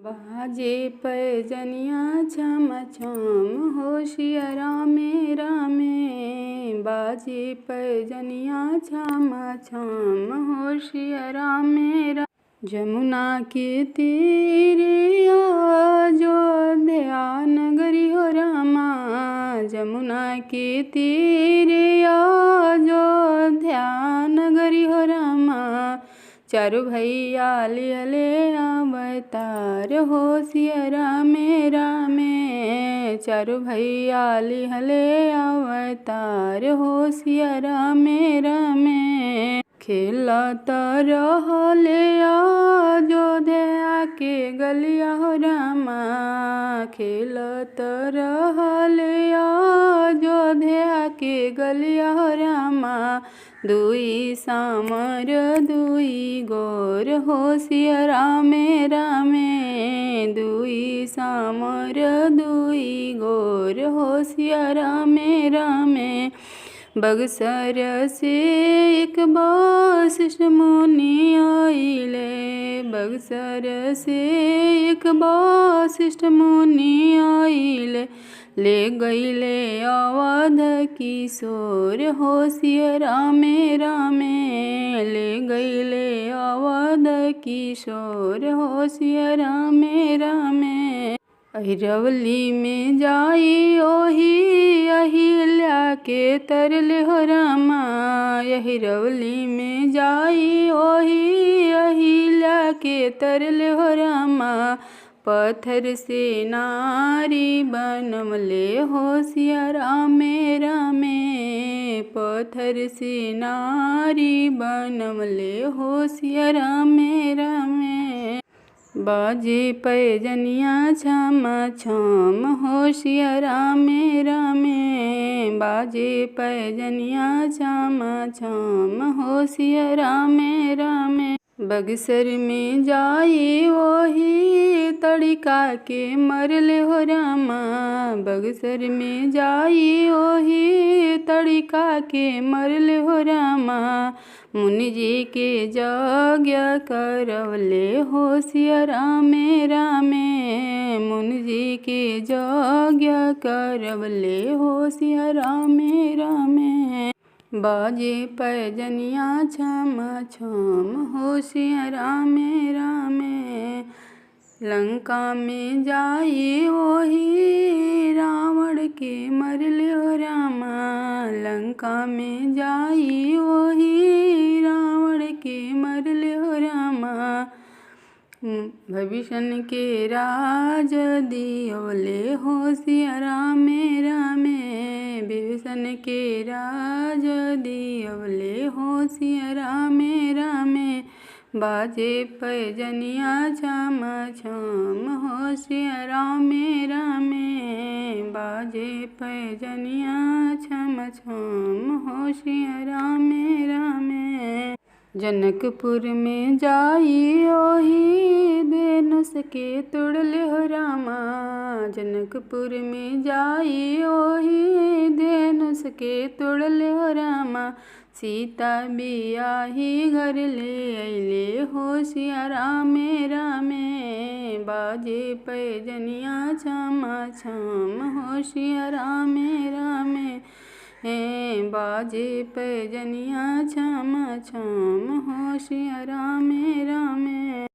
बाजे पैजनिया छम छम होशिया रामे रामे। बाजे पैजनिया छम छम होशिया रामे रामे। जमुना के तीरे अयोध्या नगरी हो रामा। जमुना के तीरे अयोध्या नगरी हो रामा। चारों भैया लिहले अवतार होशिया रामे रामे। चारों भैया लिहले अवतार होशिया रामे रामे। खेलत रहले अयोध्या के गलिया हो रामा। खेलत रहले अयोध्या के गलिया हो रामा। दुई सामर दुई गोर होशिया रामे रामे। दुई सामर दुई गोर होशिया रामे रामे। बगसर से एक वशिष्ठ मुनि आइले। बगसर से एक वशिष्ठ मुनि आइले। ले गईले अवध किशोर होशिया रामे रामे। ले गईले अवध किशोर होशिया रामे रामे। अहिरवली में जाई ओही अहिल्या के तरले हो रामा। अहिरवली में जाई ओही अहिल्या के तरले हो रामा। पत्थर से नारी बनमले होशिया रामे रामे। पत्थर से नारी बनमले होशिया रामे रामे। बाजे पैजनिया छम छम होशिया रामे रामे। बाजे पैजनिया छम छम होशिया रामे रामे। बगसर में जाई वही तड़िका के मरले हो रामा। बगसर में जाई वही तड़िका के मरले हो रामा। मुनि जी के यज्ञ करवले होशिया रामे रामे। मुनि जी के यज्ञ करवले होशिया रामे रामे। बाजे पैजनिया छम छम होशिया रामे रामे। लंका में जाई वही रावण के मरले हो रामा। लंका में जाई वही रावण के मरले हो रामा। भविष्य के राज दियोले होशिया रामे रामे। भविष्य के राज दियोले होशिया रामे रामे। बाजे पैजनिया छम छम होशिया रामे रामे। बाजे पैजनिया छम छम होशिया रामे रामे। जनकपुर में जाई ओही धनुष के तोड़ले हो रामा। जनकपुर में जाई ओही धनुष के तोड़ले हो रामा। सीता बियाही घर ले अइले होशिया रामे रामे। बाजे पैजनिया छम छम होशिया रामे रामे। बाजे पैजनिया छम छम होशिया रामे रामे।